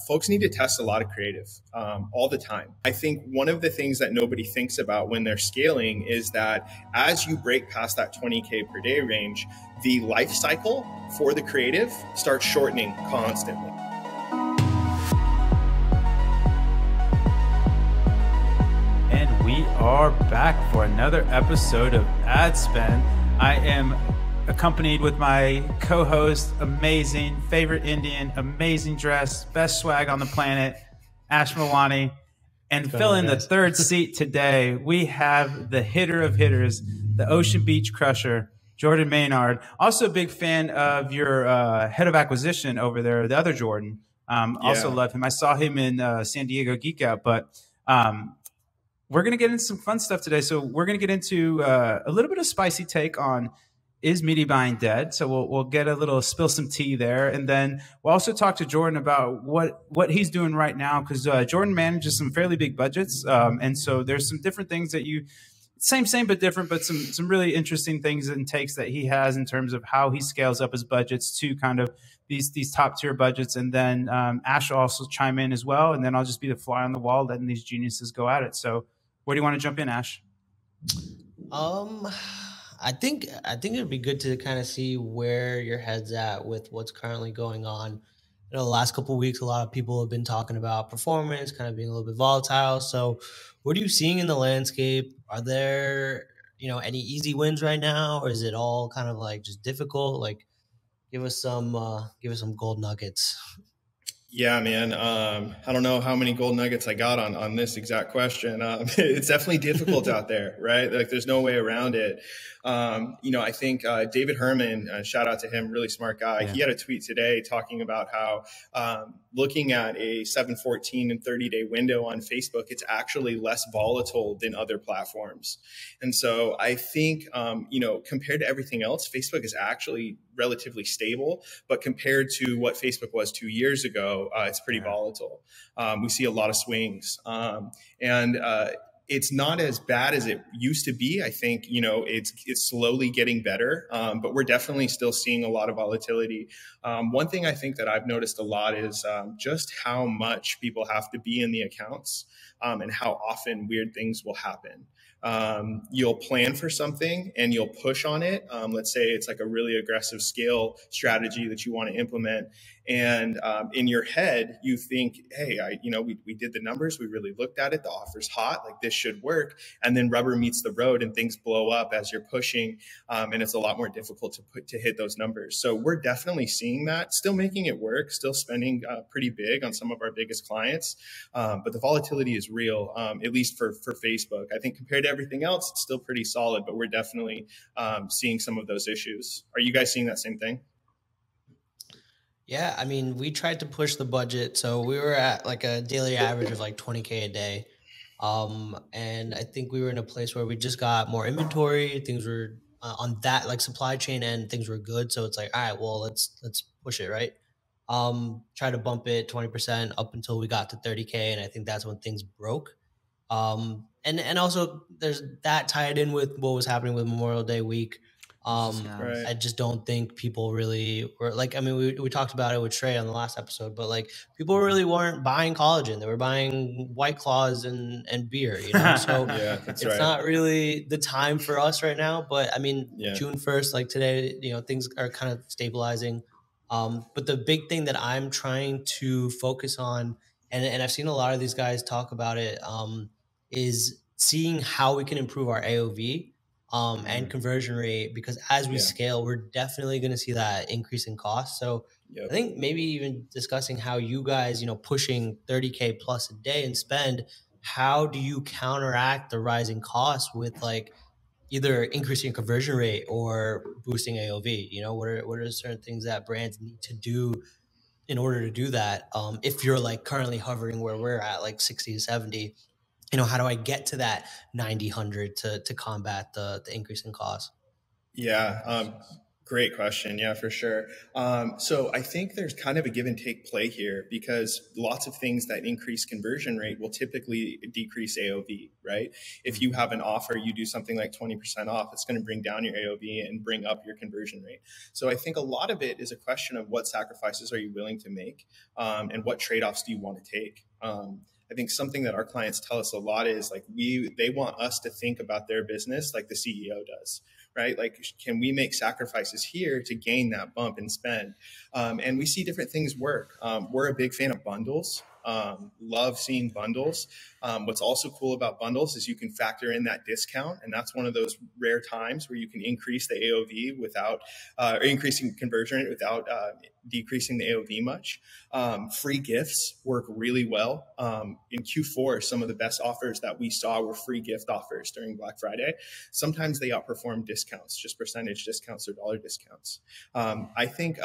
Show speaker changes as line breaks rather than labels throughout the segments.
folks need to test a lot of creative all the time. I think one of the things that nobody thinks about when they're scaling is that as you break past that 20K per day range, the life cycle for the creative starts shortening constantly.
And we are back for another episode of Adspend. I am accompanied with my co-host, amazing, favorite Indian, amazing dress, best swag on the planet, Ash Mawani. And filling the third seat today, we have the hitter of hitters, the Ocean Beach Crusher, Jordan Maynard. Also a big fan of your head of acquisition over there, the other Jordan. Also love him. I saw him in San Diego Geek Out, but we're going to get into some fun stuff today. So we're going to get into a little bit of spicy take on, is media buying dead? So we'll get a little spill some tea there. And then we'll also talk to Jordan about what he's doing right now, because Jordan manages some fairly big budgets. And so there's some different things that same, but different, but some really interesting things and takes that he has in terms of how he scales up his budgets to kind of these top tier budgets. And then Ash will also chime in as well. And then I'll just be the fly on the wall letting these geniuses go at it. So where do you want to jump in, Ash?
I think it'd be good to kind of see where your head's at with what's currently going on. You know, the last couple of weeks, a lot of people have been talking about performance kind of being a little bit volatile. So what are you seeing in the landscape? Are there, any easy wins right now, or is it all kind of like just difficult? Like, give us some gold nuggets.
Yeah, man. I don't know how many gold nuggets I got on this exact question. It's definitely difficult out there, right? Like, there's no way around it. I think David Herman, shout out to him, really smart guy. Yeah. He had a tweet today talking about how looking at a 7-14 and 30-day window on Facebook, it's actually less volatile than other platforms. And so I think, compared to everything else, Facebook is actually relatively stable, but compared to what Facebook was 2 years ago, it's pretty volatile. We see a lot of swings, and it's not as bad as it used to be. I think, it's slowly getting better, but we're definitely still seeing a lot of volatility. One thing I think that I've noticed a lot is just how much people have to be in the accounts, and how often weird things will happen. You'll plan for something and you'll push on it. Let's say it's like a really aggressive scale strategy that you want to implement. And in your head, you think, hey, we did the numbers. We really looked at it. The offer's hot. Like, this should work. And then rubber meets the road and things blow up as you're pushing. And it's a lot more difficult to hit those numbers. So we're definitely seeing that, still making it work, still spending pretty big on some of our biggest clients. But the volatility is real, at least for Facebook. I think compared to everything else, it's still pretty solid, but we're definitely seeing some of those issues. Are you guys seeing that same thing?
Yeah, I mean, we tried to push the budget. So we were at like a daily average of like 20K a day. And I think we were in a place where we just got more inventory. Things were on that like supply chain end, things were good. So it's like, all right, well, let's push it, right? Try to bump it 20% up until we got to 30K. And I think that's when things broke. And also there's that tied in with what was happening with Memorial Day week.
Right.
I just don't think people really were like, I mean, we talked about it with Trey on the last episode, but like people really weren't buying collagen. They were buying White Claws and beer, so
Yeah,
it's
right.
not really the time for us right now, but I mean, June 1st, like today, things are kind of stabilizing. But the big thing that I'm trying to focus on, and I've seen a lot of these guys talk about it, is seeing how we can improve our AOV and conversion rate, because as we scale, we're definitely going to see that increase in cost. So I think maybe even discussing how you guys, pushing 30K plus a day in spend, how do you counteract the rising costs with like either increasing conversion rate or boosting AOV? What are certain things that brands need to do in order to do that? If you're like currently hovering where we're at, like 60 to 70, how do I get to that 90, 100 to combat the increase in cost?
Yeah. Great question. Yeah, for sure. So I think there's kind of a give and take play here, because lots of things that increase conversion rate will typically decrease AOV, right? If you have an offer, you do something like 20% off, it's going to bring down your AOV and bring up your conversion rate. So I think a lot of it is a question of what sacrifices are you willing to make, and what trade-offs do you want to take? I think something that our clients tell us a lot is like they want us to think about their business like the CEO does, right? Like, can we make sacrifices here to gain that bump in spend? And we see different things work. We're a big fan of bundles. Love seeing bundles. What's also cool about bundles is you can factor in that discount, and that's one of those rare times where you can increase the AOV without or increasing conversion rate without decreasing the AOV much. Free gifts work really well. In Q4, some of the best offers that we saw were free gift offers during Black Friday. Sometimes they outperform discounts, just percentage discounts or dollar discounts. I think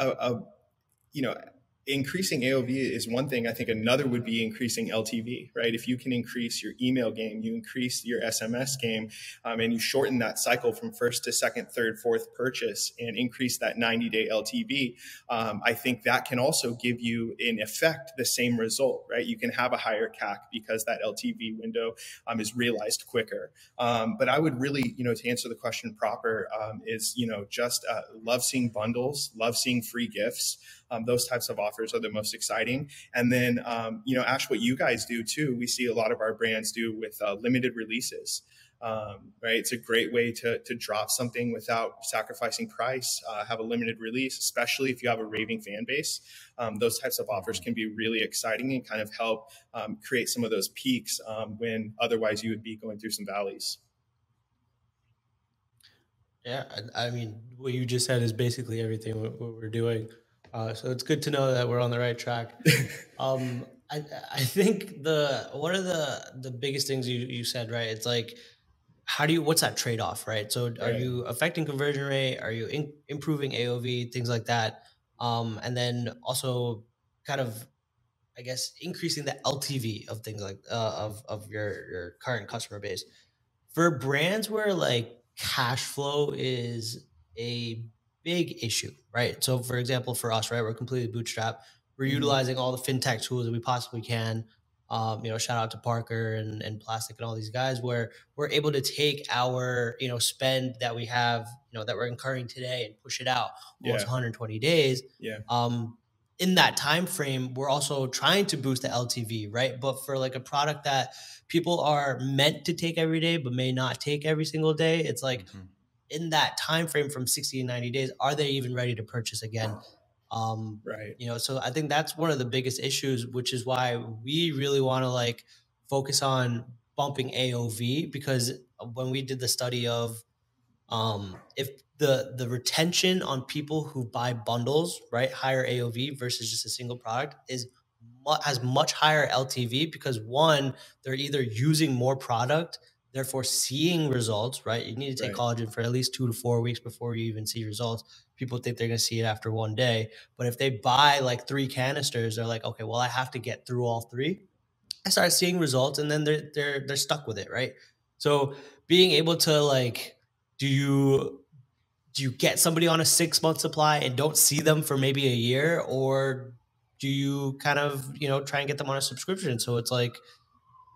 increasing AOV is one thing. I think another would be increasing LTV, right? If you can increase your email game, you increase your SMS game, and you shorten that cycle from first to second, third, fourth purchase and increase that 90-day LTV, I think that can also give you, in effect, the same result, right? You can have a higher CAC because that LTV window is realized quicker. But I would really, to answer the question proper, is, just love seeing bundles, love seeing free gifts. Those types of offers are the most exciting. And then, Ash, what you guys do too, we see a lot of our brands do with limited releases, right? It's a great way to drop something without sacrificing price, have a limited release, especially if you have a raving fan base. Those types of offers can be really exciting and kind of help create some of those peaks when otherwise you would be going through some valleys.
Yeah, I mean, what you just said is basically everything what we're doing. So it's good to know that we're on the right track. I think one of the biggest things you said, right? It's like, what's that trade-off, right? So are you affecting conversion rate? Are you improving AOV, things like that? And then also kind of, I guess, increasing the LTV of things like of your current customer base. For brands where like cash flow is a big issue, right? So for example, for us, right, we're completely bootstrapped. We're utilizing all the fintech tools that we possibly can. Shout out to Parker and Plastic and all these guys, where we're able to take our, spend that we have, that we're incurring today and push it out almost 120 days. In that time frame, we're also trying to boost the LTV, right? But for like a product that people are meant to take every day but may not take every single day, it's like in that time frame from 60 to 90 days, are they even ready to purchase again?
Right.
So I think that's one of the biggest issues, which is why we really want to like focus on bumping AOV, because when we did the study of if the retention on people who buy bundles, right, higher AOV versus just a single product has much higher LTV, because one, they're either using more product, therefore seeing results, right? You need to take collagen for at least 2 to 4 weeks before you even see results. People think they're going to see it after one day. But if they buy like 3 canisters, they're like, okay, well, I have to get through all 3. I start seeing results, and then they're stuck with it, right? So being able to like, do you get somebody on a 6-month supply and don't see them for maybe a year, or do you kind of, try and get them on a subscription? So it's like,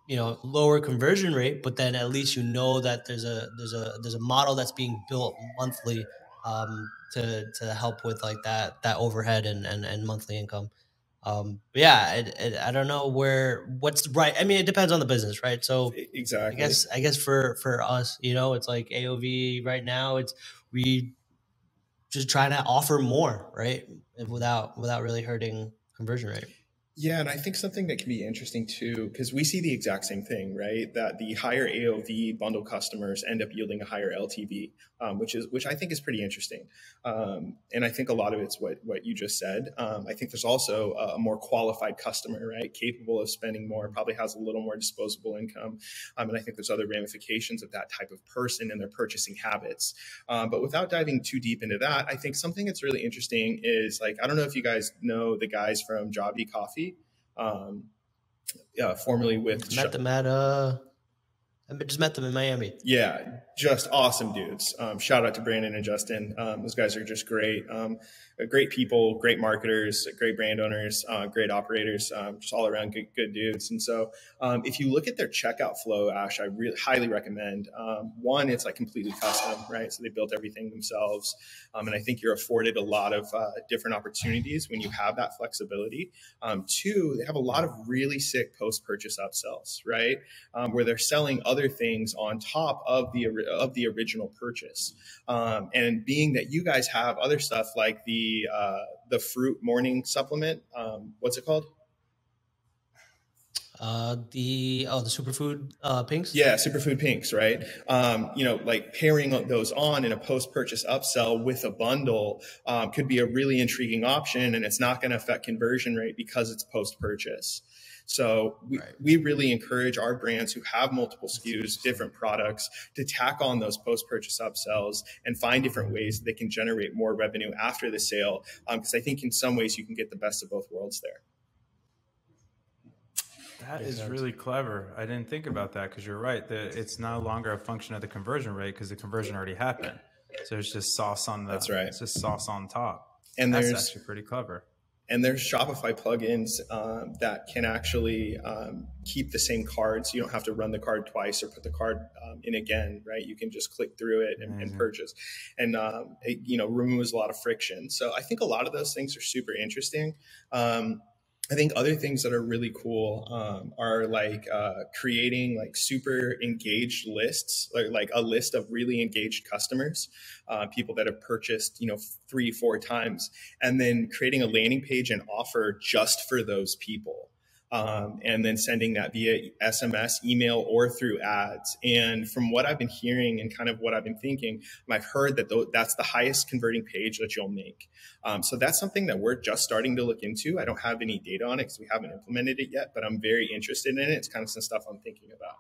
lower conversion rate, but then at least that there's a model that's being built monthly to help with like that overhead and monthly income. But yeah, I don't know what's right. I mean, it depends on the business, right? So
exactly.
I guess for us, it's like AOV right now. We just trying to offer more, right, without really hurting conversion rate.
Yeah, and I think something that can be interesting too, because we see the exact same thing, right? That the higher AOV bundle customers end up yielding a higher LTV, which I think is pretty interesting. And I think a lot of it's what you just said. I think there's also a more qualified customer, right? Capable of spending more, probably has a little more disposable income. And I think there's other ramifications of that type of person and their purchasing habits. But without diving too deep into that, I think something that's really interesting is like, I don't know if you guys know the guys from Jobby Coffee. Formerly with
met them at I just met them in Miami.
Yeah, just awesome dudes. Shout out to Brandon and Justin. Those guys are just great. Great people, great marketers, great brand owners, great operators, just all around good dudes. And so if you look at their checkout flow, Ash, I really highly recommend. One, it's like completely custom, right? So they built everything themselves. And I think you're afforded a lot of different opportunities when you have that flexibility. Two, they have a lot of really sick post-purchase upsells, right? Where they're selling other things on top of the original purchase. And being that you guys have other stuff like the fruit morning supplement, what's it called?
The superfood pinks.
Yeah, superfood pinks, right? Like pairing those on in a post-purchase upsell with a bundle could be a really intriguing option, and it's not going to affect conversion rate because it's post-purchase. So we really encourage our brands who have multiple SKUs, different products, to tack on those post-purchase upsells and find different ways that they can generate more revenue after the sale. Because I think in some ways you can get the best of both worlds there.
That is really clever. I didn't think about that because you're right. It's no longer a function of the conversion rate because the conversion already happened. So it's just sauce on the. That's right. It's just sauce on top. And that's actually pretty clever.
And there's Shopify plugins that can actually keep the same card, so you don't have to run the card twice or put the card in again, right? You can just click through it and purchase, and it, removes a lot of friction. So I think a lot of those things are super interesting. I think other things that are really cool are like creating like super engaged lists, like a list of really engaged customers, people that have purchased, 3-4 times, and then creating a landing page and offer just for those people. And then sending that via SMS, email, or through ads. And from what I've been hearing and kind of what I've been thinking, I've heard that that's the highest converting page that you'll make. So that's something that we're just starting to look into. I don't have any data on it because we haven't implemented it yet, but I'm very interested in it. It's kind of some stuff I'm thinking about.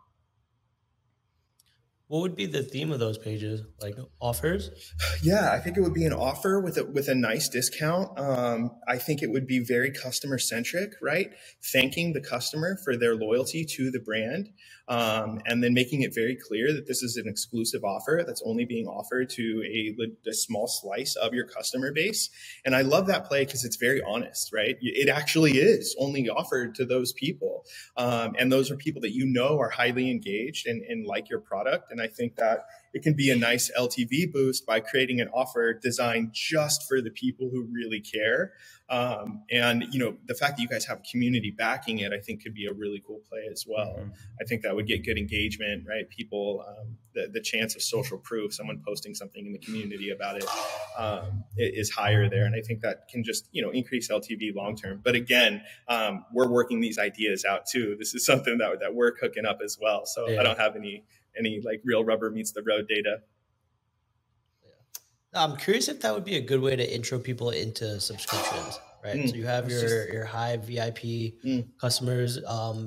What would be the theme of those pages? Like offers?
Yeah, I think it would be an offer with a nice discount. I think it would be very customer centric, right? Thanking the customer for their loyalty to the brand, and then making it very clear that this is an exclusive offer that's only being offered to a small slice of your customer base. And I love that play because it's very honest, right? It actually is only offered to those people, and those are people that are highly engaged and like your product. And I think that it can be a nice LTV boost by creating an offer designed just for the people who really care. And the fact that you guys have a community backing it, I think could be a really cool play as well. Mm-hmm. I think that would get good engagement, right? People, the chance of social proof, someone posting something in the community about it, is higher there. And I think that can just, increase LTV long term. But again, we're working these ideas out too. This is something that we're cooking up as well. So yeah. I don't have any like real rubber meets the road data.
I'm curious if that would be a good way to intro people into subscriptions, right? So you have your high VIP customers,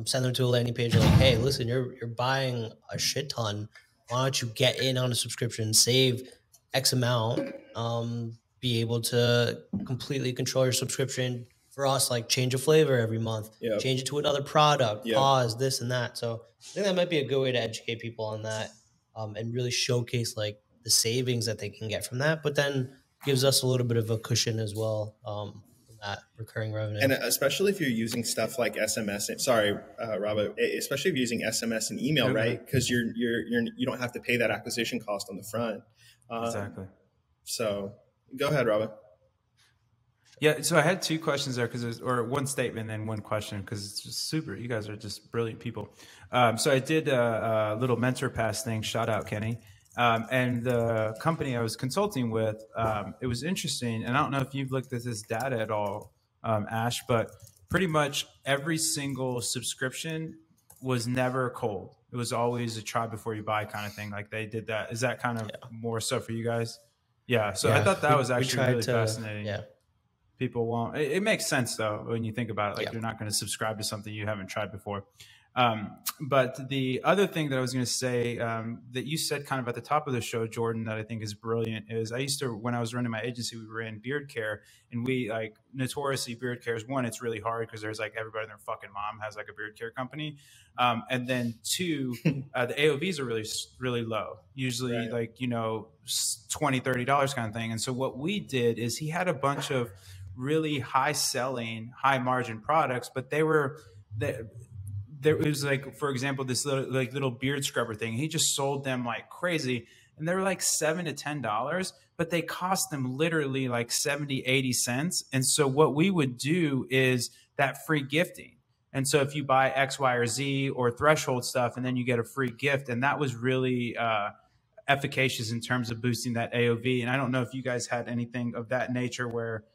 send them to a landing page like, hey, listen, you're buying a shit ton. Why don't you get in on a subscription, save X amount, be able to completely control your subscription. For us, like change a flavor every month, change it to another product, pause, this and that. So I think that might be a good way to educate people on that, and really showcase like the savings that they can get from that, but then gives us a little bit of a cushion as well, from that recurring revenue.
And especially if you're using stuff like SMS, Robert, especially if you're using SMS and email, right? Because you don't have to pay that acquisition cost on the front.
Exactly.
So go ahead, Robert.
Yeah, so I had two questions there or one statement and one question because it's just super. You guys are just brilliant people. So I did a little mentor pass thing. Shout out, Kenny. And the company I was consulting with, it was interesting. And I don't know if you've looked at this data at all, Ash, but pretty much every single subscription was never cold. It was always a try before you buy kind of thing. Like they did that. Is that kind of more so for you guys? Yeah. So I thought that was actually really fascinating. Yeah. People won't. It makes sense though when you think about it. Like you're not going to subscribe to something you haven't tried before. But the other thing that I was going to say that you said kind of at the top of the show, Jordan, that I think is brilliant is I used to, when I was running my agency, we ran beard care, and we like notoriously beard care is one, it's really hard because there's like everybody and their fucking mom has like a beard care company. And then two, the AOVs are really, really low, usually like, you know, $20, $30 kind of thing. And so what we did is he had a bunch of really high selling, high margin products, but there was like, for example, this little beard scrubber thing. He just sold them like crazy, and they were like $7 to $10, but they cost them literally like 70, 80 cents. And so what we would do is that free gifting. And so if you buy X, Y, or Z or threshold stuff, and then you get a free gift, and that was really efficacious in terms of boosting that AOV. And I don't know if you guys had anything of that nature where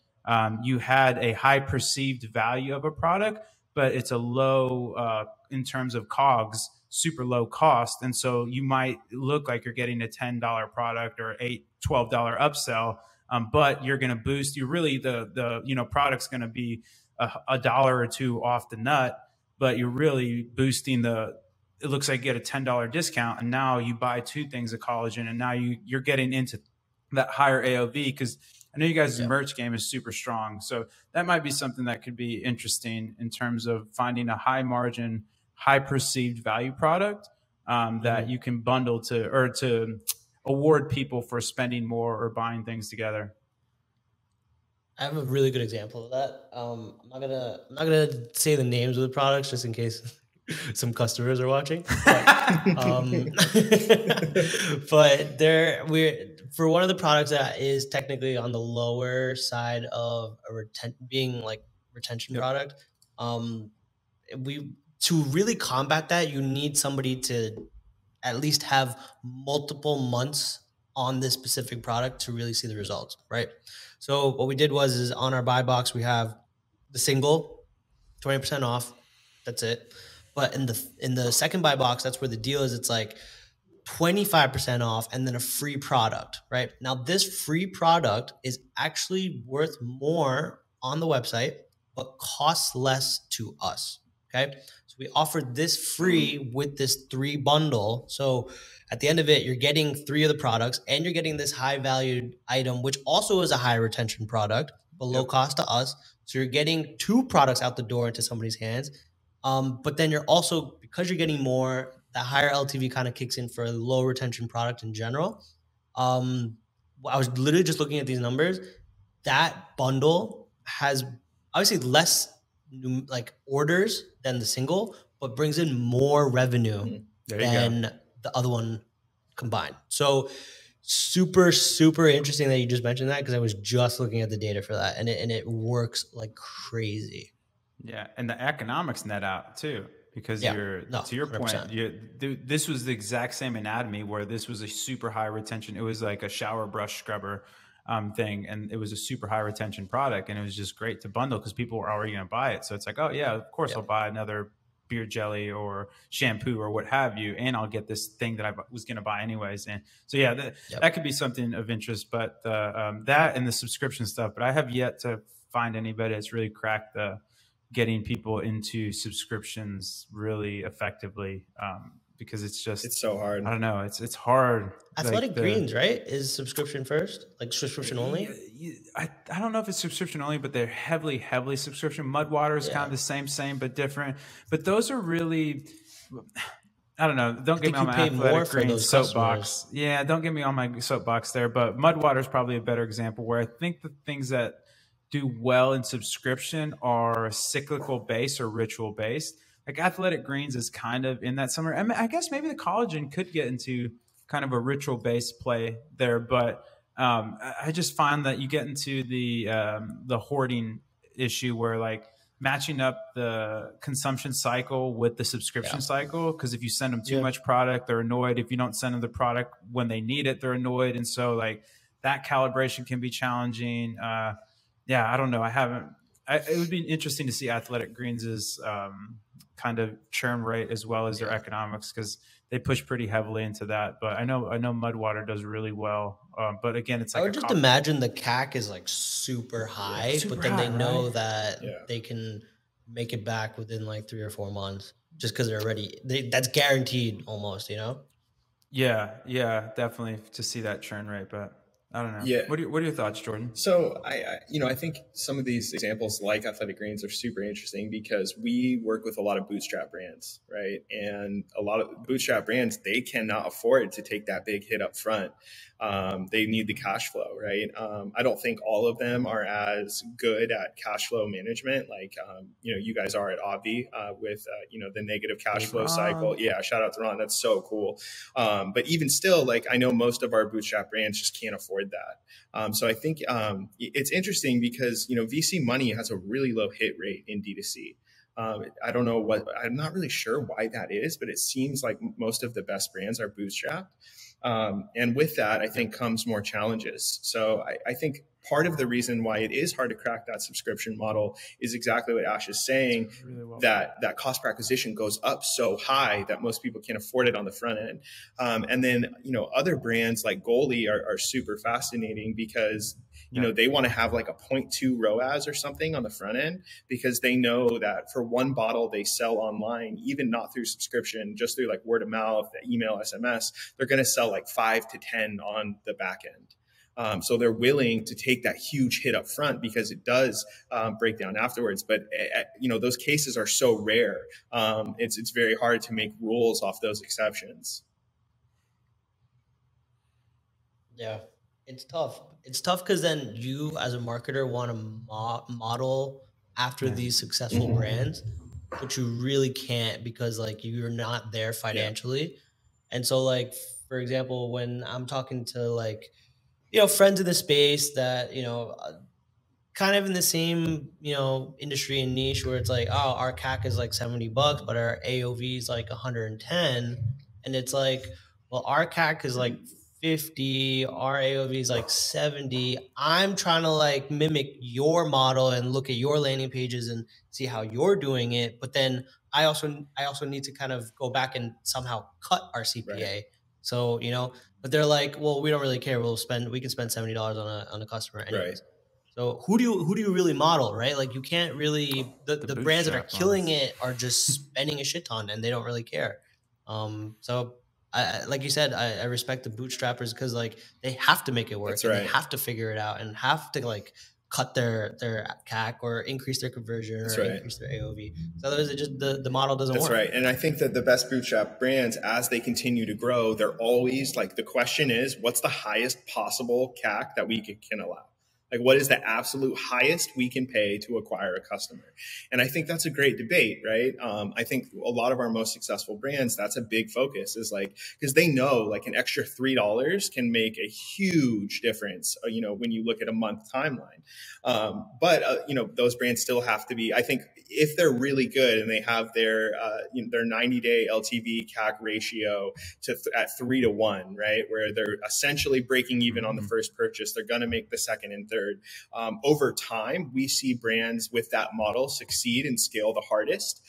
you had a high perceived value of a product, but it's a low in terms of COGS, super low cost. And so you might look like you're getting a $10 product or $12 upsell, but you're going to boost, you really, the you know, product's going to be a dollar or two off the nut, but you're really boosting it looks like you get a $10 discount. And now you buy 2 things of collagen, and now you're getting into that higher AOV, because I know you guys' merch game is super strong. So that might be something that could be interesting in terms of finding a high margin, high perceived value product that you can bundle to award people for spending more or buying things together.
I have a really good example of that. I'm not gonna say the names of the products just in case some customers are watching. But for one of the products that is technically on the lower side of a retention product, to really combat that, you need somebody to at least have multiple months on this specific product to really see the results, right? So what we did is on our buy box, we have the single 20% off. That's it. But in the second buy box, that's where the deal is. It's like 25% off and then a free product, right? Now this free product is actually worth more on the website, but costs less to us. Okay. So we offered this free with this 3 bundle. So at the end of it, you're getting 3 of the products and you're getting this high valued item, which also is a high retention product, but low cost to us. So you're getting 2 products out the door into somebody's hands. But then you're also, because you're getting more, that higher LTV kind of kicks in for a low retention product in general. I was literally just looking at these numbers. That bundle has obviously less like orders than the single, but brings in more revenue than the other one combined. So super, super interesting that you just mentioned that, because I was just looking at the data for that, and it works like crazy.
Yeah, and the economics net out too, because to your 100%. point, this was the exact same anatomy where this was a super high retention. It was like a shower brush scrubber thing, and it was a super high retention product, and it was just great to bundle because people were already going to buy it. So it's like, oh yeah, of course I'll buy another beard jelly or shampoo or what have you, and I'll get this thing that I was going to buy anyways. And so that could be something of interest. But that and the subscription stuff. But I have yet to find anybody that's really cracked the getting people into subscriptions really effectively, because it's so hard. I don't know. It's hard.
Athletic Greens, right? Is subscription first, like subscription only?
I don't know if it's subscription only, but they're heavily subscription. Mudwater is kind of the same, but different. But those are really, I don't know. Don't get me on my Athletic Greens soapbox. Yeah, don't get me on my soapbox there. But Mudwater is probably a better example where I think the things that do well in subscription are cyclical based or ritual based. Like Athletic Greens is kind of in that somewhere. I mean, I guess maybe the collagen could get into kind of a ritual based play there, but I just find that you get into the hoarding issue where like matching up the consumption cycle with the subscription cycle. Because if you send them too much product, they're annoyed. If you don't send them the product when they need it, they're annoyed. And so like that calibration can be challenging. I don't know. It would be interesting to see Athletic Greens' kind of churn rate as well as their economics, because they push pretty heavily into that. But I know Mudwater does really well. But again, it's like
I would just imagine the CAC is like super high, but then they know that they can make it back within like 3 or 4 months. just because they're already, that's guaranteed almost, you know?
Yeah, definitely to see that churn rate, but I don't know.
Yeah.
What are your thoughts, Jordan?
So I think some of these examples like Athletic Greens are super interesting because we work with a lot of bootstrap brands, right? And a lot of bootstrap brands, they cannot afford to take that big hit up front. They need the cash flow, right? I don't think all of them are as good at cash flow management, like you guys are at AOV with the negative cash flow cycle. Yeah, shout out to Ron. That's so cool. But even still, like I know most of our bootstrap brands just can't afford that. So I think it's interesting because VC money has a really low hit rate in D2C. I don't know I'm not really sure why that is, but it seems like most of the best brands are bootstrapped. And with that, I think comes more challenges. So I think part of the reason why it is hard to crack that subscription model is exactly what Ash is saying, really well. that cost per acquisition goes up so high that most people can't afford it on the front end. And then, other brands like Goalie are super fascinating because they want to have like a 0.2 ROAS or something on the front end because they know that for one bottle they sell online, even not through subscription, just through like word of mouth, email, SMS, they're going to sell like 5 to 10 on the back end. So they're willing to take that huge hit up front because it does break down afterwards. But, those cases are so rare. It's very hard to make rules off those exceptions.
Yeah, it's tough. It's tough because then you as a marketer want to model after these successful brands, but you really can't because like you're not there financially. Yeah. And so like, for example, when I'm talking to like, friends in the space that, kind of in the same, industry and niche where it's like, oh, our CAC is like $70, but our AOV is like 110. And it's like, well, our CAC is like 50, our AOV is like 70. I'm trying to like mimic your model and look at your landing pages and see how you're doing it. But then I also need to kind of go back and somehow cut our CPA. Right. So, but they're like, well, we don't really care. We can spend $70 on a customer anyways. Right. So who do you really model, right? Like you can't really, the brands that are killing it are just spending a shit ton and they don't really care. So I, like you said, I respect the bootstrappers because like they have to make it work. That's right. And they have to figure it out and have to like cut their CAC or increase their conversion or increase their AOV. So otherwise it just, the model doesn't work. That's right.
And I think that the best bootstrap brands, as they continue to grow, they're always like, the question is, what's the highest possible CAC that we can allow? Like, what is the absolute highest we can pay to acquire a customer? And I think that's a great debate, right? I think a lot of our most successful brands, that's a big focus is like, because they know like an extra $3 can make a huge difference, when you look at a month timeline. But those brands still have to be, I think if they're really good and they have their 90-day LTV CAC ratio at 3-to-1, right? Where they're essentially breaking even on the first purchase, they're going to make the second and third. Over time, we see brands with that model succeed and scale the hardest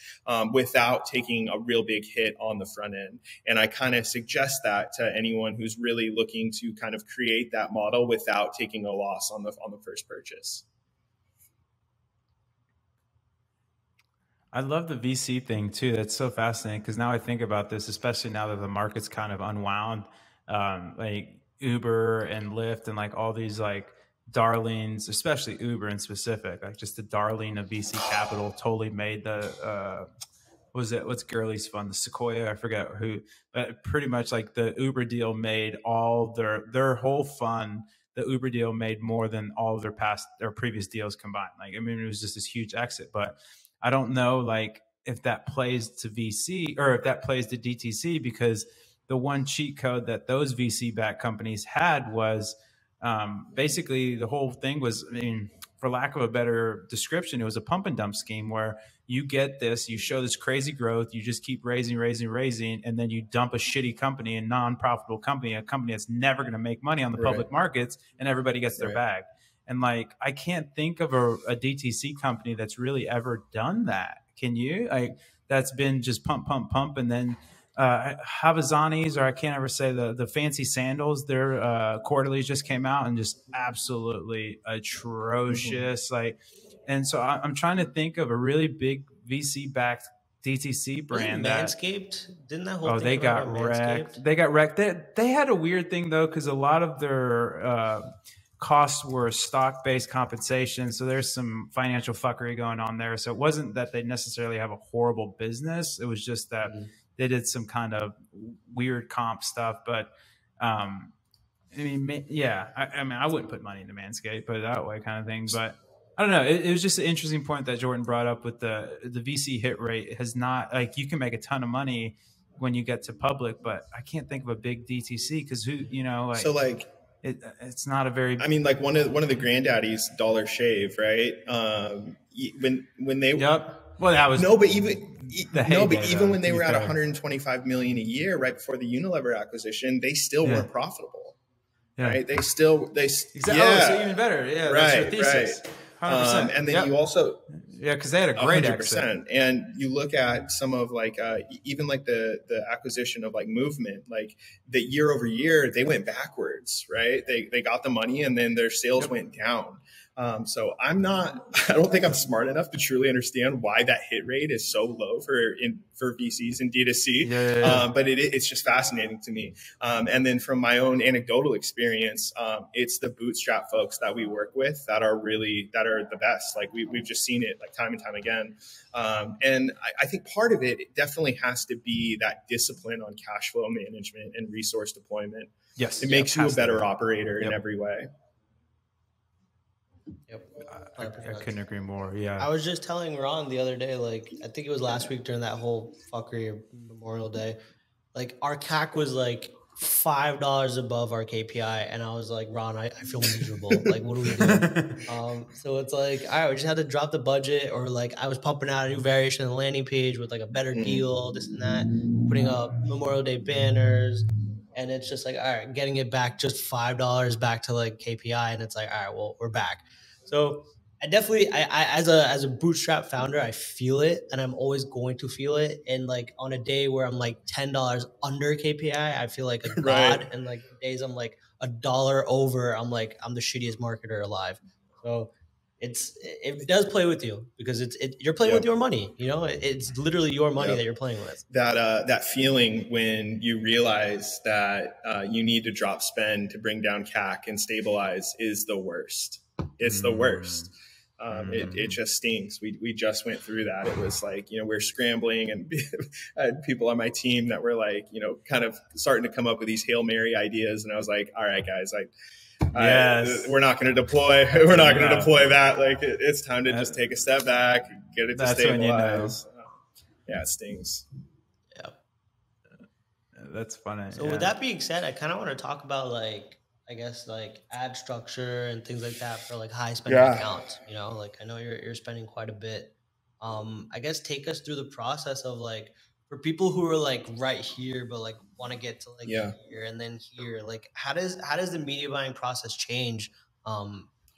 without taking a real big hit on the front end. And I kind of suggest that to anyone who's really looking to kind of create that model without taking a loss on the first purchase.
I love the VC thing too. That's so fascinating because now I think about this, especially now that the market's kind of unwound, like Uber and Lyft and like all these like darlings, especially Uber in specific, like just the darling of VC capital totally made the, what's Gurley's fund, the Sequoia, I forget who, but pretty much like the Uber deal made all their whole fund. The Uber deal made more than all of their previous deals combined. Like, I mean, it was just this huge exit, but I don't know, like if that plays to VC or if that plays to DTC, because the one cheat code that those VC backed companies had was basically the whole thing was, I mean, for lack of a better description, it was a pump and dump scheme where you get this, you show this crazy growth, you just keep raising, and then you dump a shitty company, a non-profitable company, a company that's never going to make money on the public markets, and everybody gets their bag. And like, I can't think of a DTC company that's really ever done that. Can you? Like, that's been just pump, and then Havazani's, or I can't ever say the fancy sandals, their quarterlies just came out and just absolutely atrocious. Like, and so I'm trying to think of a really big VC backed DTC brand.
Manscaped? Didn't that whole thing
they got wrecked. They got wrecked. They had a weird thing though, because a lot of their costs were stock-based compensation. So there's some financial fuckery going on there. So it wasn't that they necessarily have a horrible business. It was just that they did some kind of weird comp stuff. But I mean, yeah, I mean, I wouldn't put money into Manscaped, put it that way kind of thing. But I don't know. It was just an interesting point that Jordan brought up with the VC hit rate has not, like, you can make a ton of money when you get to public, but I can't think of a big DTC because it's not a very.
I mean, like one of the granddaddies, Dollar Shave, right? When they
well, that was
but even when they were at 125 million a year right before the Unilever acquisition, they still weren't profitable. Yeah. Right? They
exactly. Oh, so even better. Yeah, that's your thesis.
Right. And then you also
because they had a great 100%.
Exit. And you look at some of like even like the acquisition of like Movement, like the year over year they went backwards, right? They got the money and then their sales went down. So I don't think I'm smart enough to truly understand why that hit rate is so low for VCs and D2C. But it's just fascinating to me. And then from my own anecdotal experience, it's the bootstrap folks that we work with that are the best. Like we've just seen it like time and time again. And I think part of it definitely has to be that discipline on cash flow management and resource deployment.
Yes.
It makes you a better operator in every way.
Yep.
I couldn't agree more. Yeah.
I was just telling Ron the other day, like, I think it was last week during that whole fuckery of Memorial Day, like our CAC was like $5 above our KPI. And I was like, Ron, I feel miserable. Like, what do we do? So it's like, all right, we just had to drop the budget, or like I was pumping out a new variation of the landing page with like a better deal, this and that, putting up Memorial Day banners. And it's just like, all right, getting it back just $5 back to like KPI. And it's like, all right, well, we're back. So I definitely, as a bootstrap founder, I feel it, and I'm always going to feel it. And like on a day where I'm like $10 under KPI, I feel like a god. And like days I'm like $1 over, I'm like, I'm the shittiest marketer alive. So it does play with you because you're playing with your money. You know, it's literally your money that you're playing with.
That feeling when you realize that you need to drop spend to bring down CAC and stabilize is the worst. It's the worst. It just stings. We just went through that. It was like, we're scrambling, and I had people on my team that were like, kind of starting to come up with these Hail Mary ideas. And I was like, all right, guys, we're not going to deploy. We're not going to deploy that. Like it's time to just take a step back, get it to stabilize. It stings.
Yeah.
That's funny.
So with that being said, I kind of want to talk about like, I guess like ad structure and things like that for like high spending accounts, like I know you're spending quite a bit. I guess take us through the process of like, for people who are like right here, but like want to get to like here and then here, like how does the media buying process change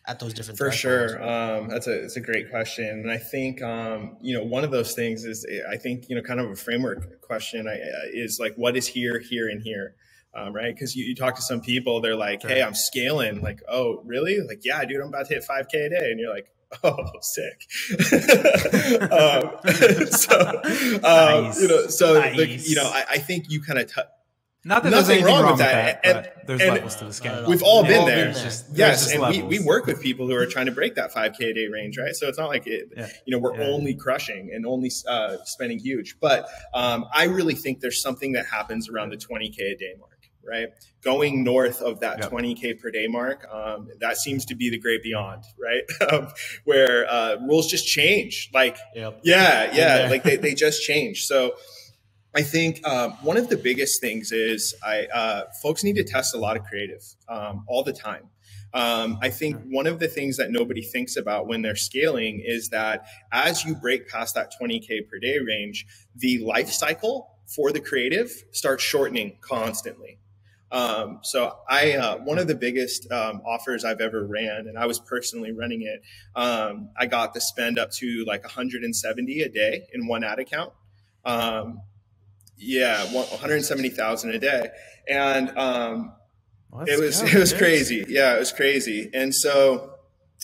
at those different
for sure? That's a great question. And I think, one of those things is, I think, kind of a framework question is like, what is here, and here? Right. Because you talk to some people, they're like, hey, I'm scaling. Like, oh, really? Like, yeah, dude, I'm about to hit 5K a day. And you're like, oh, sick. I think you kind of
not that nothing wrong with that. And there's levels to the scale.
We've all been there. Yes. And we work with people who are trying to break that 5K a day range. Right. So it's not like we're only crushing and only spending huge. But I really think there's something that happens around the 20K a day mark. Right. Going north of that 20K per day mark, that seems to be the great beyond, right? Where rules just change. Like, like they just change. So I think one of the biggest things is folks need to test a lot of creative all the time. I think one of the things that nobody thinks about when they're scaling is that as you break past that 20K per day range, the life cycle for the creative starts shortening constantly. So one of the biggest offers I've ever ran, and I was personally running it, I got the spend up to like 170 a day in one ad account. 170,000 a day. And it was crazy. Yeah, it was crazy. And so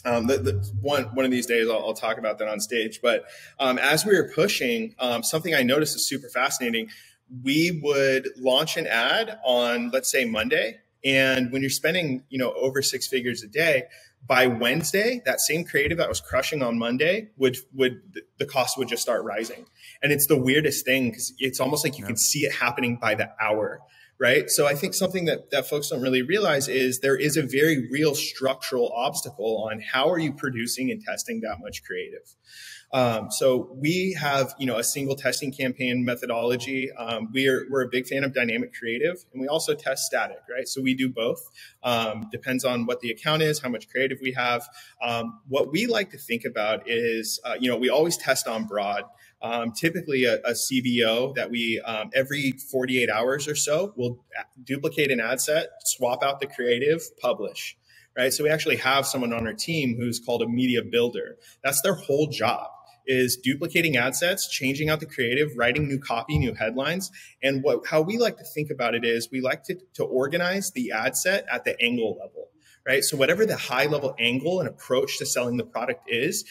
One of these days I'll talk about that on stage. But as we were pushing, something I noticed is super fascinating. We would launch an ad on, let's say, Monday. And when you're spending, over 6 figures a day, by Wednesday, that same creative that was crushing on Monday the cost would just start rising. And it's the weirdest thing because it's almost like you can see it happening by the hour. Right. So I think something that folks don't really realize is there is a very real structural obstacle on how are you producing and testing that much creative. So we have, a single testing campaign methodology. We're a big fan of dynamic creative, and we also test static, right? So we do both. Depends on what the account is, how much creative we have. What we like to think about is, we always test on broad. Typically a CBO that we, every 48 hours or so, will duplicate an ad set, swap out the creative, publish, right? So we actually have someone on our team who's called a media builder. That's their whole job, is duplicating ad sets, changing out the creative, writing new copy, new headlines. And how we like to think about it is we like to organize the ad set at the angle level, right? So whatever the high level angle and approach to selling the product is,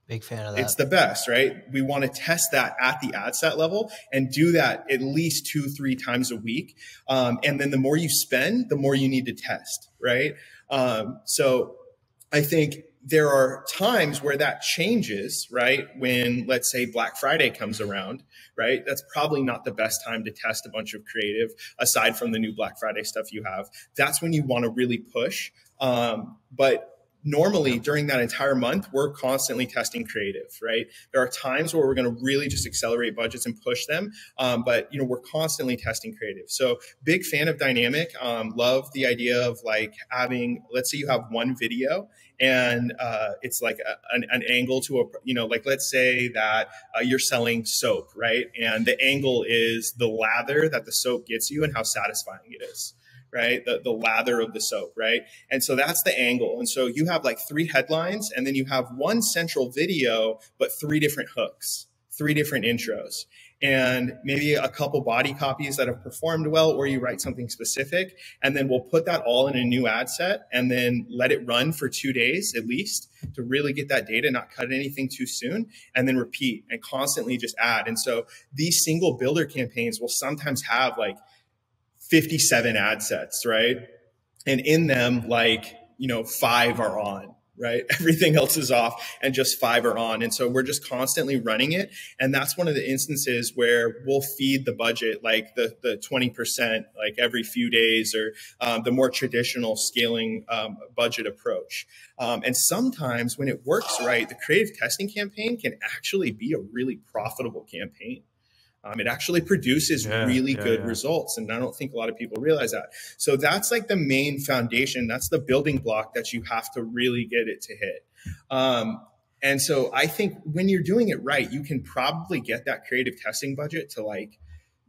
big fan of that.
It's the best, right? We want to test that at the ad set level and do that at least 2-3 times a week. And then the more you spend, the more you need to test, right? So I think there are times where that changes, right? When, let's say, Black Friday comes around, right? That's probably not the best time to test a bunch of creative aside from the new Black Friday stuff you have. That's when you want to really push. But normally during that entire month, we're constantly testing creative, right? There are times where we're going to really just accelerate budgets and push them. But, we're constantly testing creative. So big fan of dynamic, love the idea of like having, let's say you have one video and it's like an angle to like let's say that you're selling soap, right? And the angle is the lather that the soap gets you and how satisfying it is. Right? The lather of the soap, right? And so that's the angle. And so you have like 3 headlines and then you have one central video, but 3 different hooks, 3 different intros, and maybe a couple body copies that have performed well, or you write something specific. And then we'll put that all in a new ad set and then let it run for 2 days at least to really get that data, not cut anything too soon, and then repeat and constantly just add. And so these single builder campaigns will sometimes have like 57 ad sets, right? And in them, 5 are on, right? Everything else is off and just 5 are on. And so we're just constantly running it. And that's one of the instances where we'll feed the budget, like the 20%, like every few days, or the more traditional scaling budget approach. And sometimes when it works right, the creative testing campaign can actually be a really profitable campaign. It actually produces really good results. And I don't think a lot of people realize that. So that's like the main foundation. That's the building block that you have to really get it to hit. And so I think when you're doing it right, you can probably get that creative testing budget to like,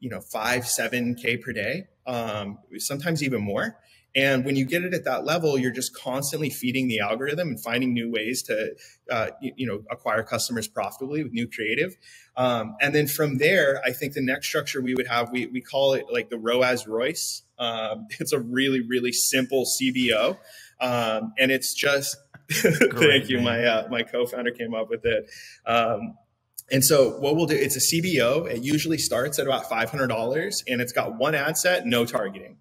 5-7K per day, sometimes even more. And when you get it at that level, you're just constantly feeding the algorithm and finding new ways to, acquire customers profitably with new creative. And then from there, I think the next structure we would have, we call it like the ROAS Royce. It's a really, really simple CBO. And it's just, thank you. My co-founder came up with it. And so what we'll do, it's a CBO. It usually starts at about $500 and it's got one ad set, no targeting.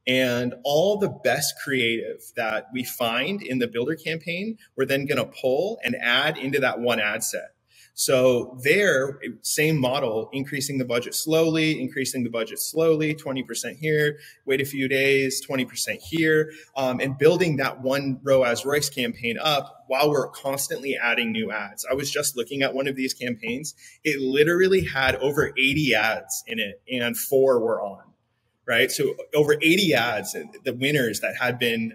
And all the best creative that we find in the builder campaign, we're then going to pull and add into that one ad set. So there, same model, increasing the budget slowly, 20% here, wait a few days, 20% here, and building that one ROAS Royce campaign up while we're constantly adding new ads. I was just looking at one of these campaigns. It literally had over 80 ads in it and 4 were on. Right. So over 80 ads, the winners that had been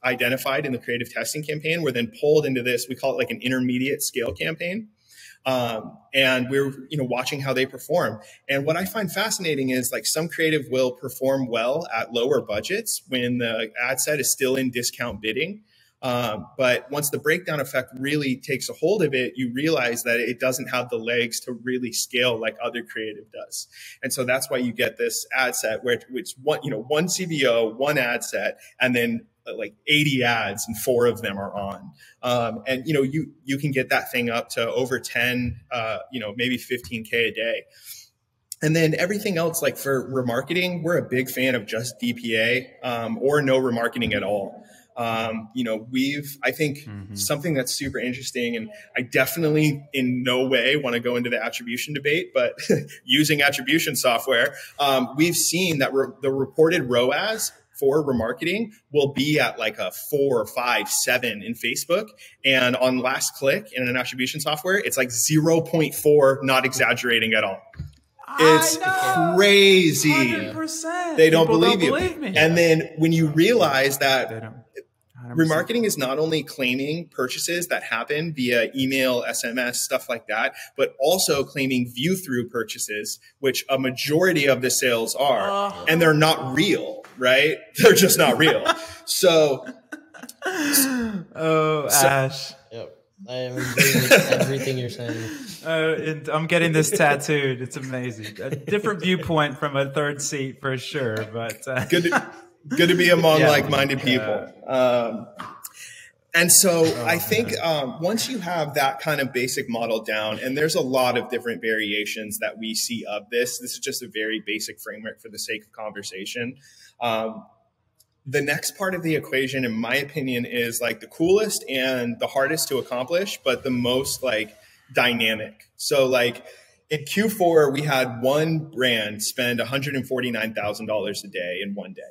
identified in the creative testing campaign were then pulled into this. We call it like an intermediate scale campaign. And we're, watching how they perform. And what I find fascinating is like some creative will perform well at lower budgets when the ad set is still in discount bidding. But once the breakdown effect really takes a hold of it, you realize that it doesn't have the legs to really scale like other creative does. And so that's why you get this ad set where it's one CBO, one ad set, and then like 80 ads and 4 of them are on. And, you can get that thing up to over 10, maybe 15K a day. And then everything else, like for remarketing, we're a big fan of just DPA, or no remarketing at all. I think something that's super interesting, and I definitely in no way want to go into the attribution debate, but using attribution software, we've seen that the reported ROAS for remarketing will be at like a 4, 5, 7 in Facebook. And on last click in an attribution software, it's like 0.4, not exagerating at all. It's crazy.
100%.
They don't believe me. And then when you realize that remarketing is not only claiming purchases that happen via email, SMS, stuff like that, but also claiming view-through purchases, which a majority of the sales are, and they're not real, right? They're just not real. So,
Ash. Yep. I am agreeing with everything you're saying.
And I'm getting this tattooed. It's amazing. A different viewpoint from a third seat for sure, but
good to be among like-minded people. And so I think once you have that kind of basic model down, and there's a lot of different variations that we see of this is just a very basic framework for the sake of conversation. The next part of the equation, in my opinion, is like the coolest and the hardest to accomplish, but the most like dynamic. So like in Q4, we had one brand spend $149,000 a day in one day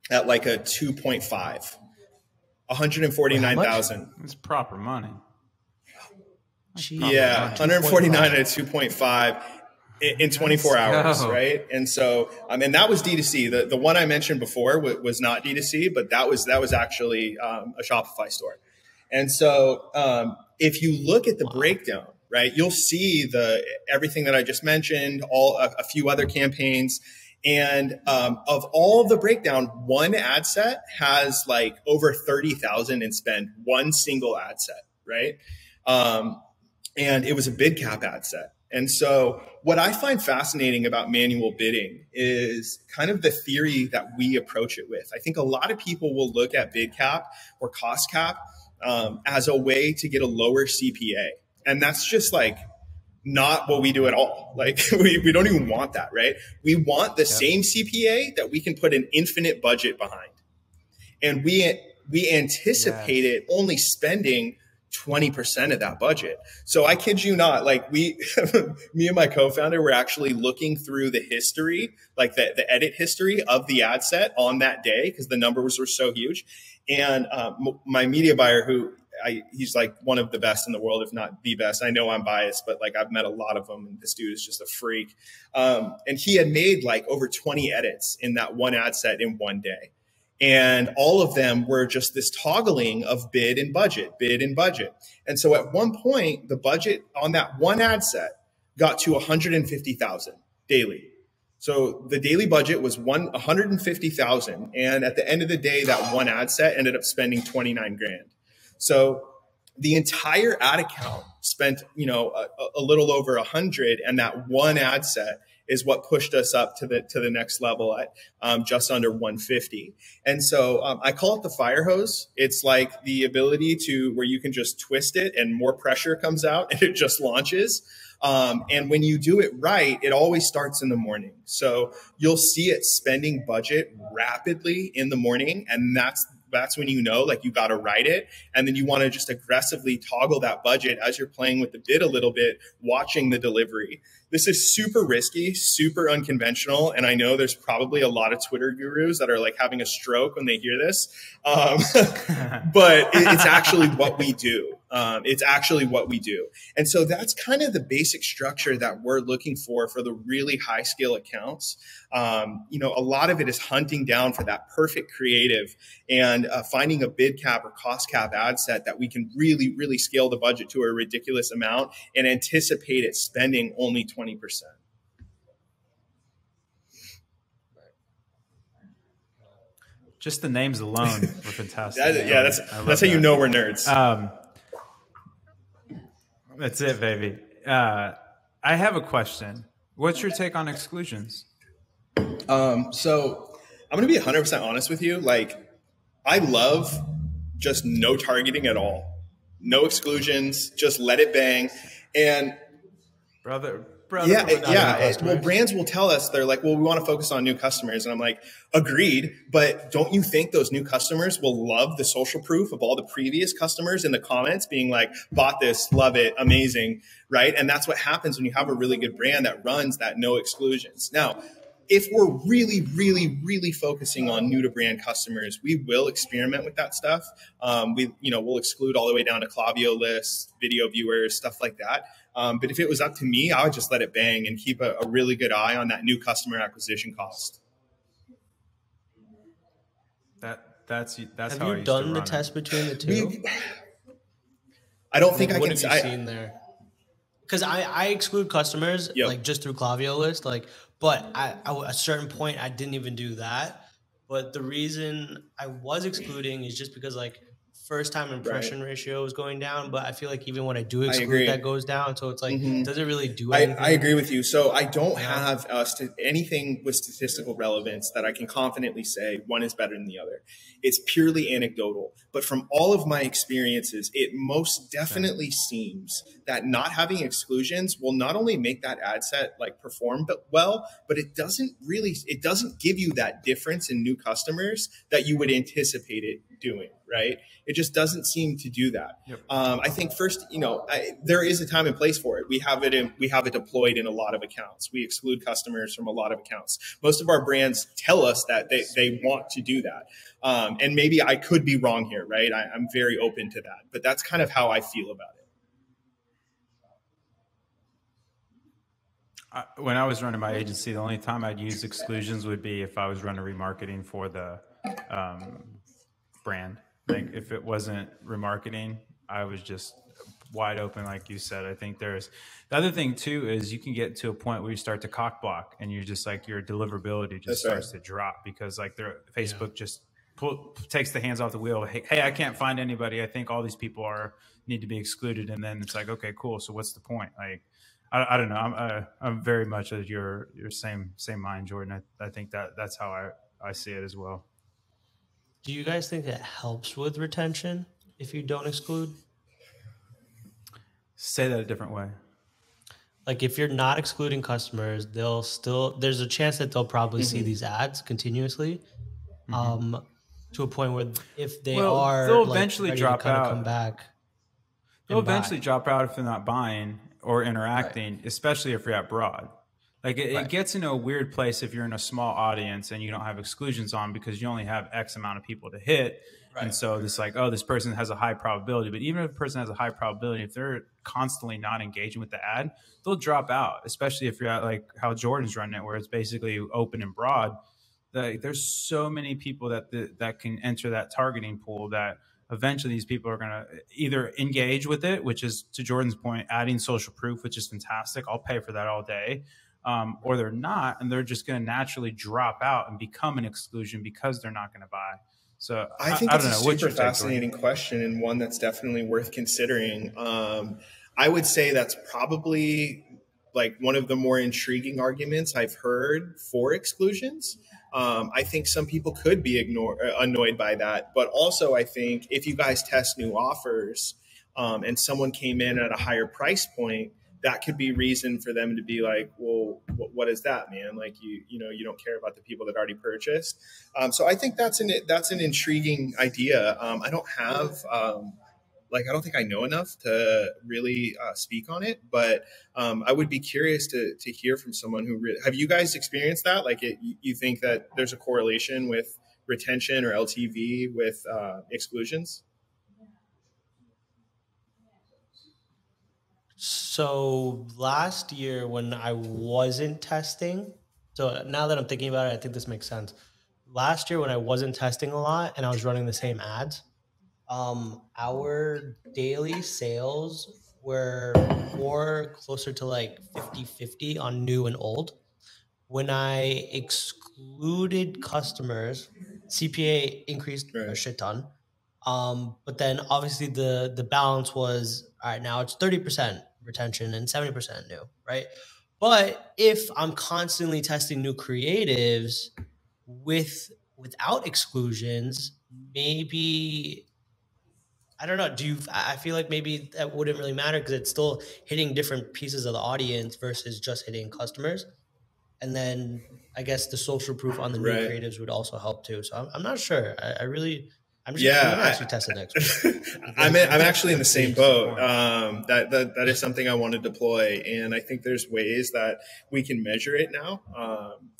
at like a 2.5. 149,000.
It's proper money.
Yeah, 149 at 2.5 in 24 hours, right? And so, and that was D2C. The one I mentioned before was not D2C, but that was actually a Shopify store. And so, if you look at the breakdown, right, you'll see everything that I just mentioned, a few other campaigns. And of all the breakdown, one ad set has like over 30,000 in spend, one single ad set, right? And it was a bid cap ad set. And so what I find fascinating about manual bidding is kind of the theory that we approach it with. I think a lot of people will look at bid cap or cost cap as a way to get a lower CPA. And that's just like not what we do at all. Like we don't even want that, right? We want the same CPA that we can put an infinite budget behind. And we anticipate it only spending 20% of that budget. So I kid you not, like me and my co-founder were actually looking through the history, like the edit history of the ad set on that day, because the numbers were so huge. And my media buyer, he's like one of the best in the world, if not the best. I know I'm biased, but like I've met a lot of them, and this dude is just a freak. And he had made like over 20 edits in that one ad set in one day. And all of them were just this toggling of bid and budget. And so at one point, the budget on that one ad set got to 150,000 daily. So the daily budget was 150,000. And at the end of the day, that one ad set ended up spending 29 grand. So the entire ad account spent, a little over 100, and that one ad set is what pushed us up to the next level at just under 150. And so I call it the fire hose. It's like the ability where you can just twist it and more pressure comes out and it just launches. And when you do it right, it always starts in the morning. So you'll see it spending budget rapidly in the morning, and that's when you know, like, you got to write it. And then you want to just aggressively toggle that budget as you're playing with the bid a little bit, watching the delivery. This is super risky, super unconventional. And I know there's probably a lot of Twitter gurus that are like having a stroke when they hear this. But it's actually what we do. It's actually what we do. And so that's kind of the basic structure that we're looking for the really high scale accounts. A lot of it is hunting down for that perfect creative and finding a bid cap or cost cap ad set that we can really, really scale the budget to a ridiculous amount and anticipate it spending only 20%.
Just the names alone were fantastic.
That's how you know we're nerds.
That's it, baby. I have a question. What's your take on exclusions?
So I'm going to be 100% honest with you. Like, I love just no targeting at all. No exclusions, just let it bang. And
brother.
Yeah. Well, brands will tell us, they're like, well, we want to focus on new customers. And I'm like, agreed. But don't you think those new customers will love the social proof of all the previous customers in the comments being like, bought this, love it, amazing, right? And that's what happens when you have a really good brand that runs that no exclusions. Now, if we're really, really, really focusing on new to brand customers, we will experiment with that stuff. We'll exclude all the way down to Klaviyo lists, video viewers, stuff like that. But if it was up to me, I would just let it bang and keep a really good eye on that new customer acquisition cost.
That's
Have
how
you done the test between the two?
I don't think I can.
What have you seen there? Because I exclude customers like just through Klaviyo list, but at a certain point I didn't even do that. But the reason I was excluding is just because first time impression ratio is going down, but I feel like even when I do exclude, that goes down. So it's like, does it really do anything?
I agree with you. So I don't have anything with statistical relevance that I can confidently say one is better than the other. It's purely anecdotal. But from all of my experiences, it most definitely seems that not having exclusions will not only make that ad set perform well, but it doesn't give you that difference in new customers that you would anticipate it doing, right? It just doesn't seem to do that. Yep. I think first, there is a time and place for it. We have it deployed in a lot of accounts. We exclude customers from a lot of accounts. Most of our brands tell us that they want to do that. And maybe I could be wrong here, right? I'm very open to that, but that's kind of how I feel about
it. When I was running my agency, the only time I'd use exclusions would be if I was running remarketing for the brand. Like if it wasn't remarketing, I was just wide open, like you said. I think the other thing too is you can get to a point where you start to cock block and you're just your deliverability just starts to drop because Facebook just takes the hands off the wheel. Hey, I can't find anybody. I think all these people need to be excluded. And then it's okay, cool. So what's the point? I don't know. I'm very much of your same mind, Jordan. I think that's how I see it as well.
Do you guys think that helps with retention if you don't exclude?
Say that a different way.
If you're not excluding customers, there's a chance that they'll probably see these ads continuously, to a point where if they'll
eventually drop out.
Come back.
They'll eventually drop out if they're not buying or interacting, especially if you're at broad. It gets into a weird place if you're in a small audience and you don't have exclusions on because you only have X amount of people to hit. Right. And so it's this person has a high probability. But even if a person has a high probability, if they're constantly not engaging with the ad, they'll drop out, especially if you're at how Jordan's running it, where it's basically open and broad. There's so many people that can enter that targeting pool that eventually these people are going to either engage with it, which is, to Jordan's point, adding social proof, which is fantastic. I'll pay for that all day. Or they're not, and they're just going to naturally drop out and become an exclusion because they're not going to buy. So
I think it's a super fascinating question and one that's definitely worth considering. I would say that's probably one of the more intriguing arguments I've heard for exclusions. I think some people could be annoyed by that, but also I think if you guys test new offers and someone came in at a higher price point, that could be reason for them to be well, what is that, man? You don't care about the people that already purchased. So I think that's an intriguing idea. I don't have, I don't think I know enough to really speak on it, but I would be curious to hear from someone who have you guys experienced that? You think that there's a correlation with retention or LTV with exclusions?
So last year when I wasn't testing, so now that I'm thinking about it, I think this makes sense. Last year when I wasn't testing a lot and I was running the same ads, our daily sales were more closer to 50-50 on new and old. when I excluded customers, CPA increased a shit ton. But then obviously the balance was, all right, now it's 30% retention and 70% new, right? But if I'm constantly testing new creatives without exclusions, maybe, I don't know. I feel like maybe that wouldn't really matter because it's still hitting different pieces of the audience versus just hitting customers. And then I guess the social proof on the new creatives would also help too. So I'm not sure. I'm going to actually test it next week.
I'm actually in the same boat. That is something I want to deploy. And I think there's ways that we can measure it now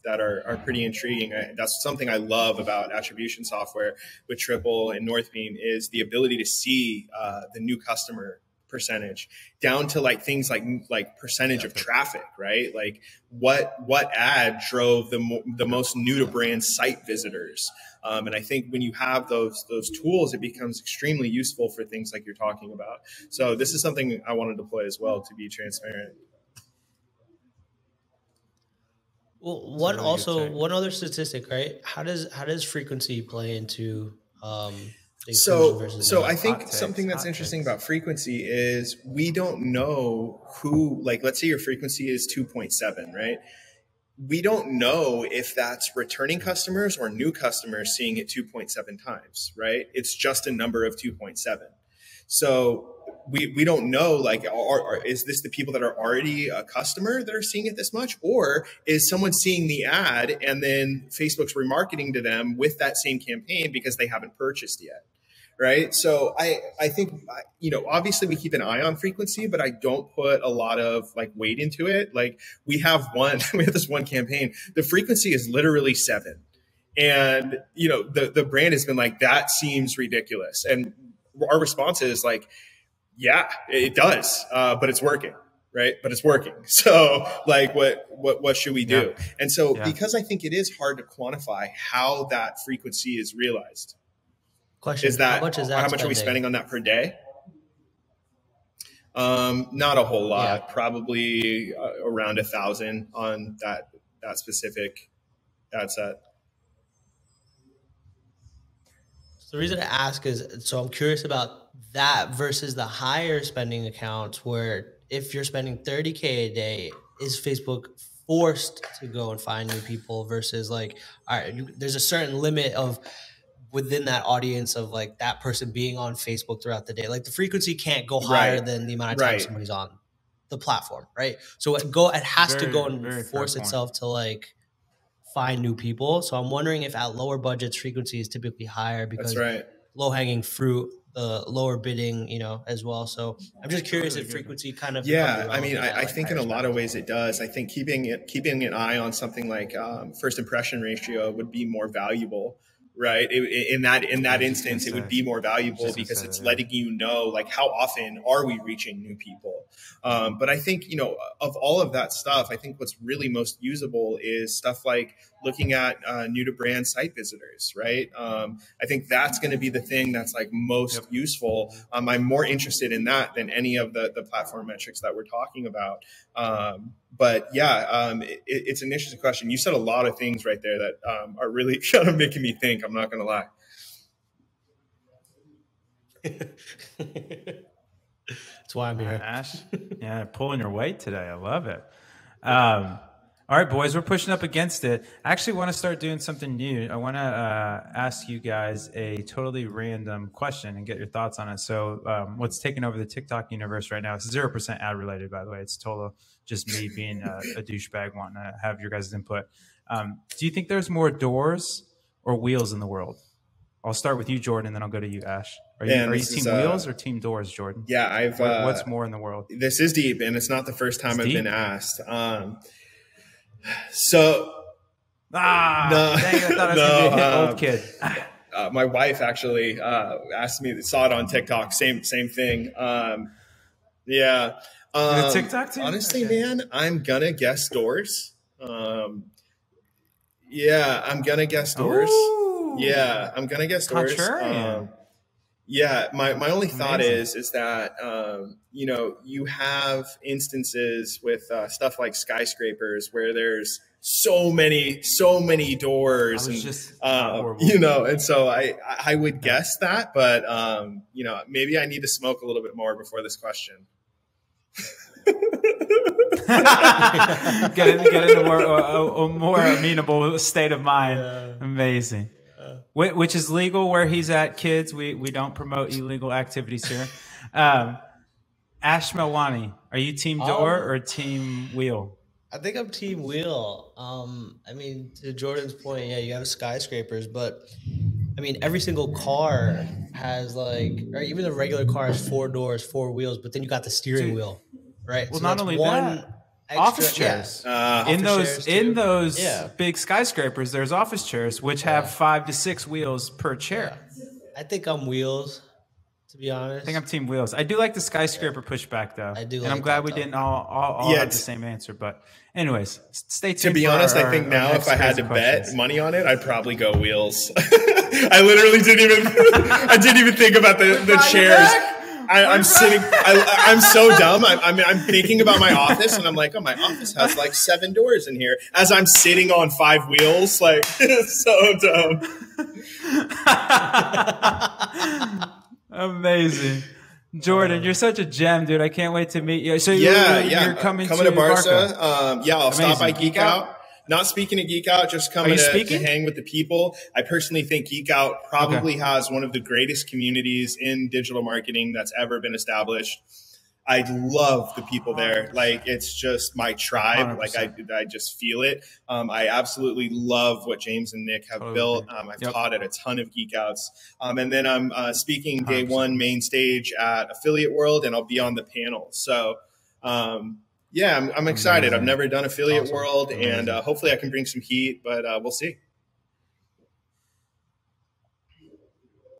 that are pretty intriguing. That's something I love about attribution software with Triple and Northbeam is the ability to see the new customer percentage down to like things like percentage of traffic, right? Like what ad drove the most new to brand site visitors. And I think when you have those tools, it becomes extremely useful for things like you're talking about. So this is something I want to deploy as well, to be transparent.
Well, one other statistic, right? How does frequency play into
so I think something that's interesting about frequency is we don't know who, like, let's say your frequency is 2.7, right? We don't know if that's returning customers or new customers seeing it 2.7 times, right? It's just a number of 2.7. So we don't know, like, is this the people that are already a customer that are seeing it this much? Or is someone seeing the ad and then Facebook's remarketing to them with that same campaign because they haven't purchased yet? Right. So I think, obviously we keep an eye on frequency, but I don't put a lot of like weight into it. Like we have this one campaign, the frequency is literally 7. And, the brand has been like, that seems ridiculous. And our response is like, yeah, it does. But it's working. Right. But it's working. So like, what should we do? Yeah. And so because I think it is hard to quantify how that frequency is realized.
Question is
how much are we spending on that per day? Not a whole lot, probably around 1,000 on that specific ad set.
So the reason I ask is, so I'm curious about that versus the higher spending accounts where if you're spending 30K a day, is Facebook forced to go and find new people versus like, all right, there's a certain limit of within that audience of like that person being on Facebook throughout the day. Like the frequency can't go higher than the amount of time somebody's on the platform, right? So it has to go and force itself to like find new people. So I'm wondering if at lower budgets, frequency is typically higher because low hanging fruit, the lower bidding, as well. So I'm just curious if frequency kind of
I mean, I think in a lot of ways it does. I think keeping an eye on something like first impression ratio would be more valuable. Right. In that instance, it would be more valuable because it's letting you know, like, how often are we reaching new people? But I think, of all of that stuff, I think what's really most usable is stuff like looking at new to brand site visitors. Right. I think that's going to be the thing that's like most useful. I'm more interested in that than any of the platform metrics that we're talking about. But it's an interesting question. You said a lot of things right there that are really kind of making me think. I'm not going to lie.
That's why I'm here.
Ash, pulling your weight today. I love it. All right, boys, we're pushing up against it. I actually want to start doing something new. I want to ask you guys a totally random question and get your thoughts on it. So what's taking over the TikTok universe right now? It's 0% ad related, by the way. It's total just me being a douchebag wanting to have your guys' input. Do you think there's more doors or wheels in the world? I'll start with you, Jordan, and then I'll go to you, Ash. Are you team wheels or team doors, Jordan?
Yeah,
what's more in the world?
This is deep, and it's not the first time I've been asked. So,
dang it, I thought I was going to be an old kid.
My wife actually asked me, saw it on TikTok, same thing.
TikTok too?
Honestly, man, I'm gonna guess doors. I'm gonna guess doors.
Ooh.
Yeah, I'm gonna guess doors. Yeah, my only thought is that you know, you have instances with stuff like skyscrapers where there's so many doors, and you know, and so I would guess that, but you know, maybe I need to smoke a little bit more before this question.
get into a more amenable state of mind. Yeah. Amazing. Which is legal where he's at, kids. We don't promote illegal activities here. Ash Melwani, are you team door or team wheel?
I think I'm team wheel. I mean, to Jordan's point, yeah, you have skyscrapers, but I mean, every single car has like, or even the regular car has 4 doors, 4 wheels, but then you got the steering wheel, right?
Well, so not only that, office chairs. Yeah. In those big skyscrapers, there's office chairs which have 5 to 6 wheels per chair.
I think I'm wheels, to be honest.
I think I'm team wheels. I do like the skyscraper pushback though. I do, and I'm glad we didn't all have the same answer. But anyways, stay tuned.
To be honest, I think now if I had to bet money on it, I'd probably go wheels. I literally didn't even think about the chairs. I'm sitting. I'm so dumb. I'm thinking about my office, and I'm like, oh, my office has like 7 doors in here. As I'm sitting on 5 wheels, like it's so dumb.
Amazing, Jordan. You're such a gem, dude. I can't wait to meet you. So you're coming to
Barca. I'll stop by Geek Out. Not speaking to Geek Out, just coming to hang with the people. I personally think Geek Out probably has one of the greatest communities in digital marketing that's ever been established. I love the people there. Like, it's just my tribe. 100%. Like, I just feel it. I absolutely love what James and Nick have built. I've taught at a ton of Geek Outs. And then I'm speaking day 1 main stage at Affiliate World, and I'll be on the panel. So, yeah, I'm excited. Amazing. I've never done Affiliate World, and hopefully I can bring some heat, but we'll see.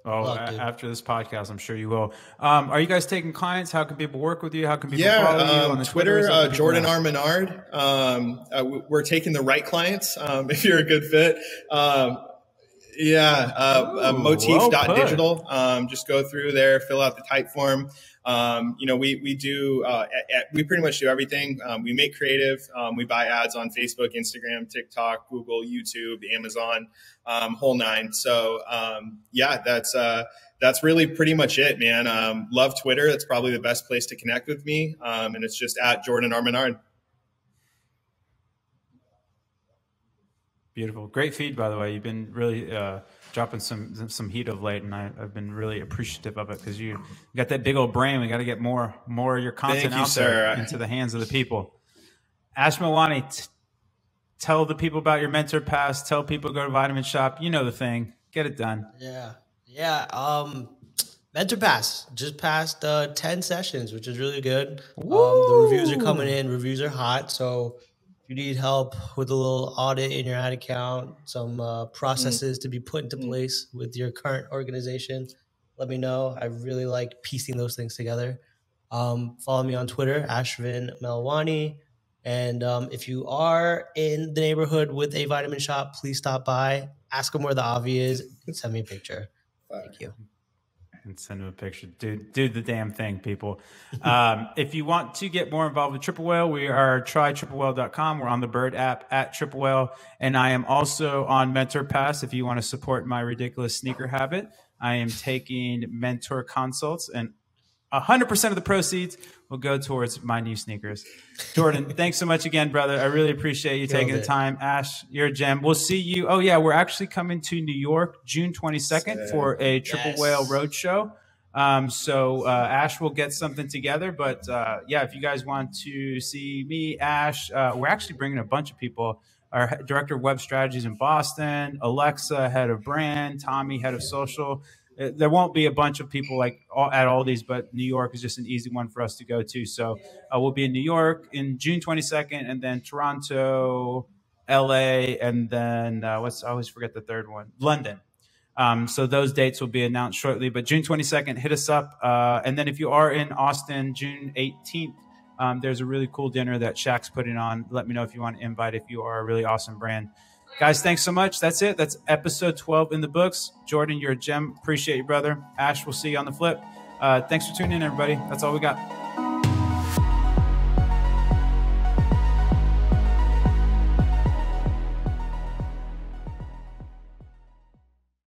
After this podcast, I'm sure you will. Are you guys taking clients? How can people work with you? How can people follow you on the
Twitter? Jordan R. Menard. We're taking the right clients if you're a good fit. Motif.digital. Just go through there, fill out the type form. You know, we pretty much do everything. We make creative. We buy ads on Facebook, Instagram, TikTok, Google, YouTube, Amazon, whole 9. So, that's really pretty much it, man. Love Twitter. That's probably the best place to connect with me. And it's just at Jordan R. Menard.
Beautiful. Great feed, by the way. You've been really dropping some heat of late, and I've been really appreciative of it because you got that big old brain. We got to get more of your content there into the hands of the people. Ash Melwani, tell the people about your Mentor Pass. Tell people to go to Vitamin Shop. You know the thing. Get it done.
Yeah. Mentor Pass just passed 10 sessions, which is really good. The reviews are coming in. Reviews are hot. So if you need help with a little audit in your ad account, some processes to be put into place with your current organization, let me know. I really like piecing those things together. Follow me on Twitter, Ashvin Melwani. And if you are in the neighborhood with a Vitamin Shop, please stop by. Ask them where the AOV is. And send me a picture. Thank you.
And send him a picture. Do the damn thing, people. If you want to get more involved with Triple Whale, we are trytriplewhale.com. We're on the Bird app at Triple Whale. And I am also on Mentor Pass if you want to support my ridiculous sneaker habit. I am taking mentor consults, and 100% of the proceeds will go towards my new sneakers. Jordan, thanks so much again, brother. I really appreciate you taking the time. Ash, you're a gem. We'll see you. Oh, yeah, we're actually coming to New York June 22nd for a Triple Whale Roadshow. So Ash will get something together. But, if you guys want to see me, Ash, we're actually bringing a bunch of people. Our director of web strategies in Boston, Alexa, head of brand, Tommy, head of social. There won't be a bunch of people at all these, but New York is just an easy one for us to go to. So we'll be in New York in June 22nd, and then Toronto, LA, and then I always forget the third one, London. So those dates will be announced shortly. But June 22nd, hit us up. And then if you are in Austin, June 18th, there's a really cool dinner that Shaq's putting on. Let me know if you want to invite if you are a really awesome brand. Guys, thanks so much. That's it. That's episode 12 in the books. Jordan, you're a gem. Appreciate you, brother. Ash, we'll see you on the flip. Thanks for tuning in, everybody. That's all we got.